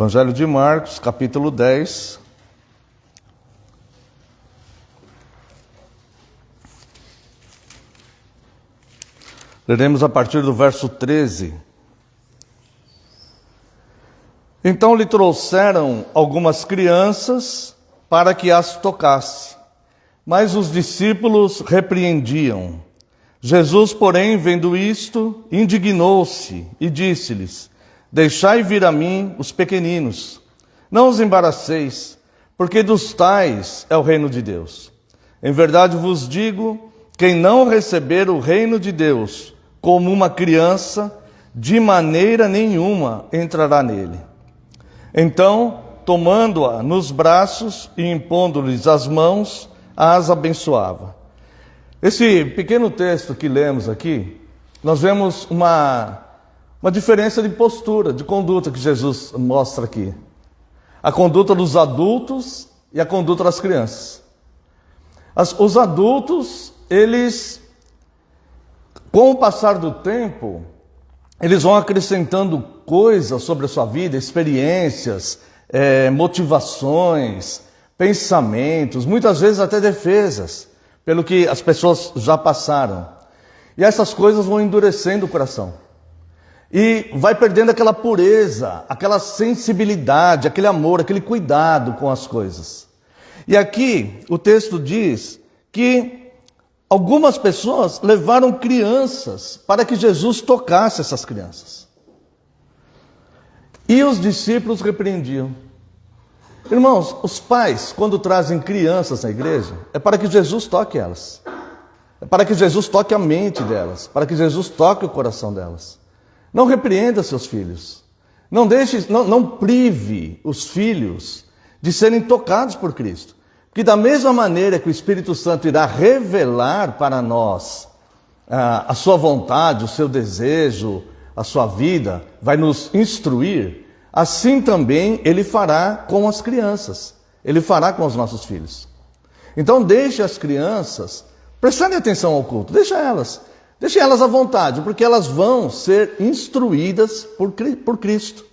Evangelho de Marcos, capítulo 10. Leremos a partir do verso 13. Então lhe trouxeram algumas crianças para que as tocasse, mas os discípulos repreendiam. Jesus, porém, vendo isto, indignou-se e disse-lhes: Deixai vir a mim os pequeninos, não os embaraceis, porque dos tais é o reino de Deus. Em verdade vos digo, quem não receber o reino de Deus como uma criança, de maneira nenhuma entrará nele. Então, tomando-a nos braços e impondo-lhes as mãos, as abençoava. Esse pequeno texto que lemos aqui, nós vemos uma diferença de postura, de conduta que Jesus mostra aqui. A conduta dos adultos e a conduta das crianças. Os adultos, eles, com o passar do tempo, eles vão acrescentando coisas sobre a sua vida, experiências, motivações, pensamentos, muitas vezes até defesas, pelo que as pessoas já passaram. E essas coisas vão endurecendo o coração. E vai perdendo aquela pureza, aquela sensibilidade, aquele amor, aquele cuidado com as coisas. E aqui o texto diz que algumas pessoas levaram crianças para que Jesus tocasse essas crianças. E os discípulos repreendiam. Irmãos, os pais, quando trazem crianças na igreja, é para que Jesus toque elas. É para que Jesus toque a mente delas, para que Jesus toque o coração delas. Não repreenda seus filhos. Não prive os filhos de serem tocados por Cristo. Porque da mesma maneira que o Espírito Santo irá revelar para nós a sua vontade, o seu desejo, a sua vida, vai nos instruir, assim também Ele fará com as crianças. Ele fará com os nossos filhos. Então deixe as crianças prestarem atenção ao culto. Deixe elas à vontade, porque elas vão ser instruídas por Cristo.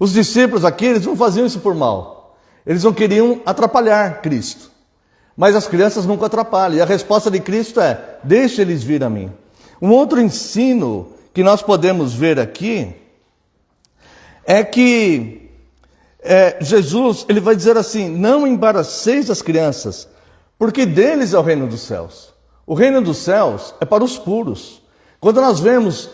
Os discípulos aqui, eles não faziam isso por mal. Eles não queriam atrapalhar Cristo. Mas as crianças nunca atrapalham. E a resposta de Cristo é: deixe eles vir a mim. Um outro ensino que nós podemos ver aqui é que Jesus, ele vai dizer assim: não embaraceis as crianças, porque deles é o reino dos céus. O reino dos céus é para os puros. Quando nós vemos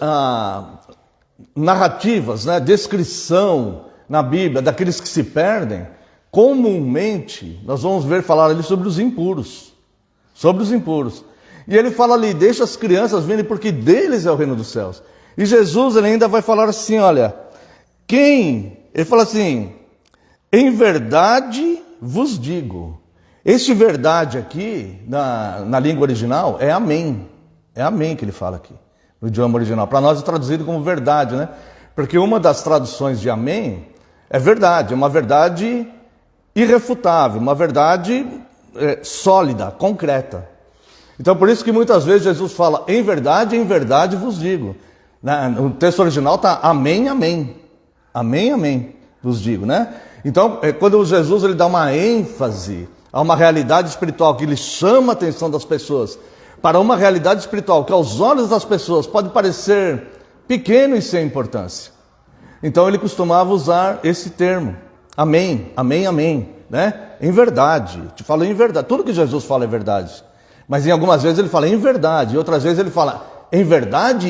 narrativas, descrição na Bíblia daqueles que se perdem, comumente nós vamos ver falar ali sobre os impuros. Sobre os impuros. E ele fala ali: deixa as crianças virem, porque deles é o reino dos céus. E Jesus, ele ainda vai falar assim, olha, ele fala assim: em verdade vos digo. Este verdade aqui, na língua original, é amém. É amém que ele fala aqui, no idioma original. Para nós é traduzido como verdade, né? Porque uma das traduções de amém é verdade, é uma verdade irrefutável, uma verdade sólida, concreta. Então por isso que muitas vezes Jesus fala: em verdade vos digo. No texto original está amém, amém. Amém, amém, vos digo, né? Então, quando Jesus ele dá uma ênfase a uma realidade espiritual que ele chama a atenção das pessoas para uma realidade espiritual que aos olhos das pessoas pode parecer pequeno e sem importância. Então ele costumava usar esse termo: amém, amém, amém, né? Em verdade, te falo em verdade. Tudo que Jesus fala é verdade. Mas em algumas vezes ele fala em verdade, e outras vezes ele fala em verdade,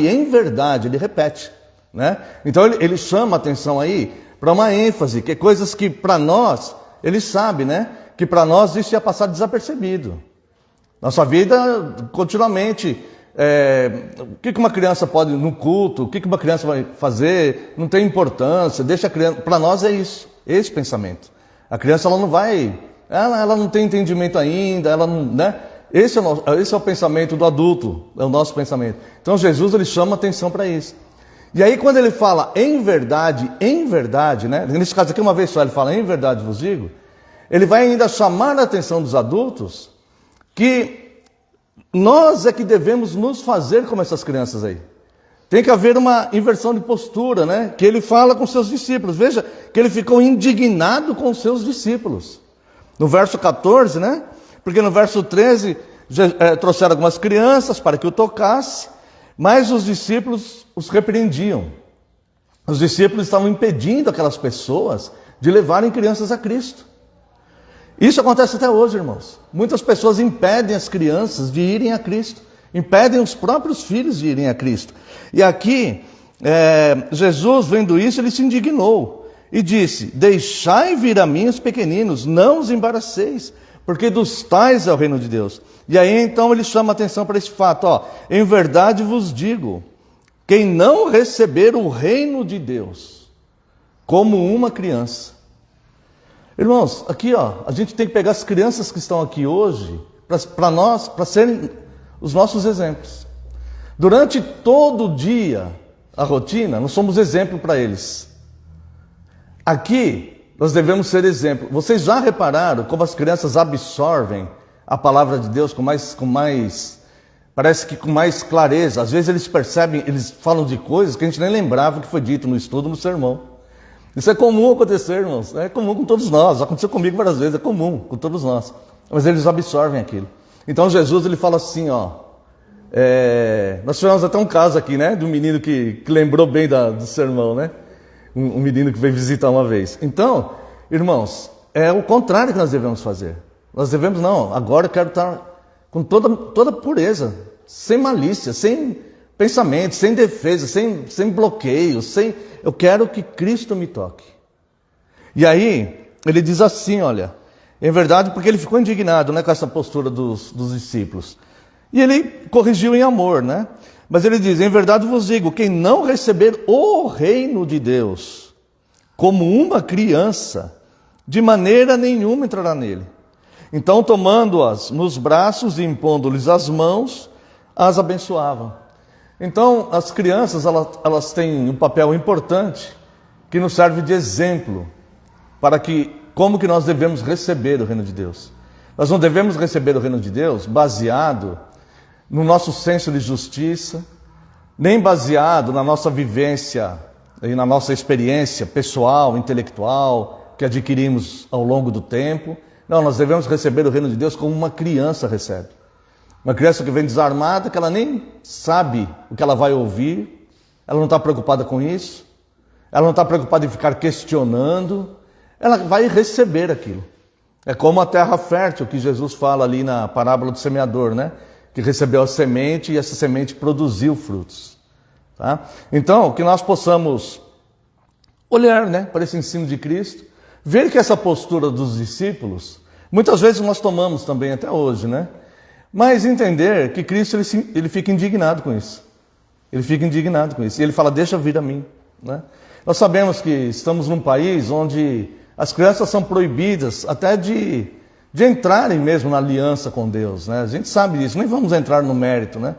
ele repete, né? Então ele chama a atenção aí para uma ênfase, que é coisas que para nós, ele sabe, né? Que para nós isso ia passar desapercebido. Nossa vida, continuamente, o que uma criança pode, no culto, o que uma criança vai fazer, não tem importância, deixa a criança. Para nós é isso, esse pensamento. A criança, ela não vai, ela não tem entendimento ainda, ela não, né? Esse é o pensamento do adulto, é o nosso pensamento. Então Jesus, ele chama atenção para isso. E aí quando ele fala em verdade, né? Nesse caso aqui uma vez só ele fala em verdade vos digo, ele vai ainda chamar a atenção dos adultos que nós é que devemos nos fazer como essas crianças aí. Tem que haver uma inversão de postura, né? Que ele fala com seus discípulos. Veja que ele ficou indignado com os seus discípulos. No verso 14, né? Porque no verso 13, trouxeram algumas crianças para que o tocasse, mas os discípulos os repreendiam. Os discípulos estavam impedindo aquelas pessoas de levarem crianças a Cristo. Isso acontece até hoje, irmãos. Muitas pessoas impedem as crianças de irem a Cristo. Impedem os próprios filhos de irem a Cristo. E aqui, Jesus, vendo isso, ele se indignou e disse: deixai vir a mim os pequeninos, não os embaraceis, porque dos tais é o reino de Deus. E aí então ele chama a atenção para esse fato: em verdade vos digo, quem não receber o reino de Deus como uma criança. Irmãos, aqui a gente tem que pegar as crianças que estão aqui hoje para serem os nossos exemplos. Durante todo o dia, a rotina, nós somos exemplo para eles. Aqui, nós devemos ser exemplo. Vocês já repararam como as crianças absorvem a palavra de Deus parece que com mais clareza? Às vezes eles percebem, eles falam de coisas que a gente nem lembrava que foi dito no estudo, no sermão. Isso é comum acontecer, irmãos. É comum com todos nós. Aconteceu comigo várias vezes, é comum com todos nós. Mas eles absorvem aquilo. Então Jesus, ele fala assim, nós tivemos até um caso aqui, né, de um menino que lembrou bem do sermão, né? Um menino que veio visitar uma vez. Então, irmãos, é o contrário que nós devemos fazer. Nós devemos, agora eu quero estar com toda pureza, sem malícia, sem pensamento, sem defesa, sem bloqueio, eu quero que Cristo me toque. E aí, ele diz assim, olha, em verdade, porque ele ficou indignado, né, com essa postura dos discípulos. E ele corrigiu em amor, né? Mas ele diz: em verdade vos digo, quem não receber o reino de Deus como uma criança, de maneira nenhuma entrará nele. Então, tomando-as nos braços e impondo-lhes as mãos, as abençoavam. Então, as crianças, elas têm um papel importante que nos serve de exemplo para como que nós devemos receber o reino de Deus. Nós não devemos receber o reino de Deus baseado no nosso senso de justiça, nem baseado na nossa vivência e na nossa experiência pessoal, intelectual, que adquirimos ao longo do tempo. Não, nós devemos receber o reino de Deus como uma criança recebe. Uma criança que vem desarmada, que ela nem sabe o que ela vai ouvir, ela não está preocupada com isso, ela não está preocupada em ficar questionando, ela vai receber aquilo. É como a terra fértil que Jesus fala ali na parábola do semeador, né? Que recebeu a semente e essa semente produziu frutos. Tá? Então, que nós possamos olhar, né, para esse ensino de Cristo, ver que essa postura dos discípulos, muitas vezes nós tomamos também até hoje, né? Mas entender que Cristo ele fica indignado com isso. Ele fica indignado com isso. E ele fala: deixa vir a mim. Né? Nós sabemos que estamos num país onde as crianças são proibidas até de entrarem mesmo na aliança com Deus. Né? A gente sabe disso, nem vamos entrar no mérito. Né?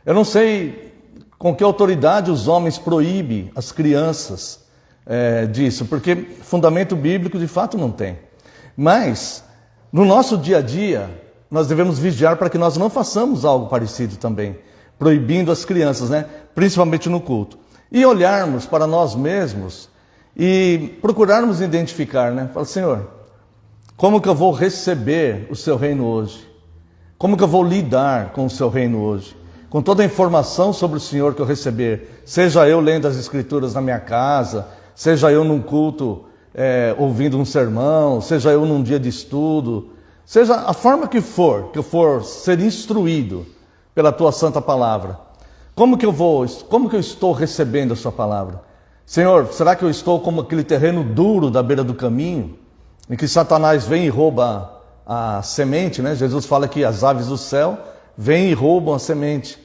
Eu não sei com que autoridade os homens proíbem as crianças disso, porque fundamento bíblico de fato não tem. Mas, no nosso dia a dia, nós devemos vigiar para que nós não façamos algo parecido também, proibindo as crianças, né? Principalmente no culto. E olharmos para nós mesmos e procurarmos identificar, né? Fala: Senhor, como que eu vou receber o seu reino hoje? Como que eu vou lidar com o seu reino hoje? Com toda a informação sobre o Senhor que eu receber, seja eu lendo as Escrituras na minha casa, seja eu num culto ouvindo um sermão, seja eu num dia de estudo, seja a forma que eu for ser instruído pela tua santa palavra. Como que eu estou recebendo a sua palavra? Senhor, será que eu estou como aquele terreno duro da beira do caminho, em que Satanás vem e rouba a semente, né? Jesus fala que as aves do céu vêm e roubam a semente.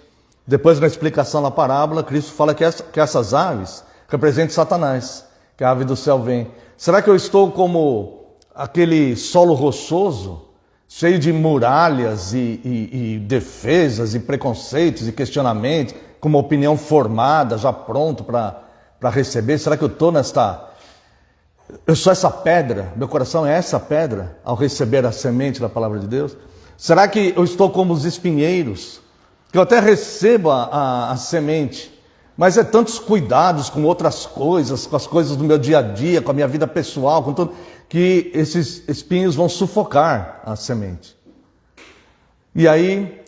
Depois, na explicação da parábola, Cristo fala que essas aves representam Satanás, que a ave do céu vem. Será que eu estou como aquele solo rochoso, cheio de muralhas e defesas e preconceitos e questionamentos, com uma opinião formada, já pronto para receber? Será que eu estou eu sou essa pedra, meu coração é essa pedra ao receber a semente da palavra de Deus? Será que eu estou como os espinheiros, que eu até recebo a semente, mas é tantos cuidados com outras coisas, com as coisas do meu dia a dia, com a minha vida pessoal, com tudo, que esses espinhos vão sufocar a semente. E aí,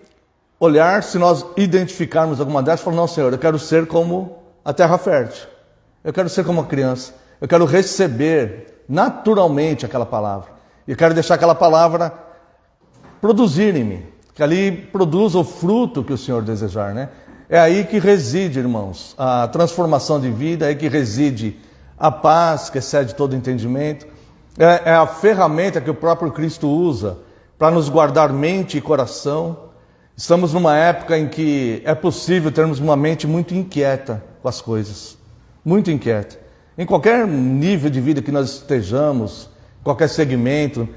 olhar, se nós identificarmos alguma dessas, falar, não, Senhor, eu quero ser como a terra fértil. Eu quero ser como uma criança. Eu quero receber naturalmente aquela palavra. Eu quero deixar aquela palavra produzir em mim. Que ali produza o fruto que o Senhor desejar, né? É aí que reside, irmãos, a transformação de vida, é aí que reside a paz que excede todo entendimento. É a ferramenta que o próprio Cristo usa para nos guardar mente e coração. Estamos numa época em que é possível termos uma mente muito inquieta com as coisas. Muito inquieta. Em qualquer nível de vida que nós estejamos, qualquer segmento,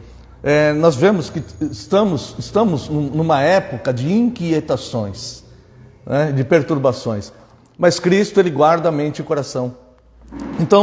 nós vemos que estamos numa época de inquietações, né, de perturbações. Mas Cristo, Ele guarda a mente e o coração. Então,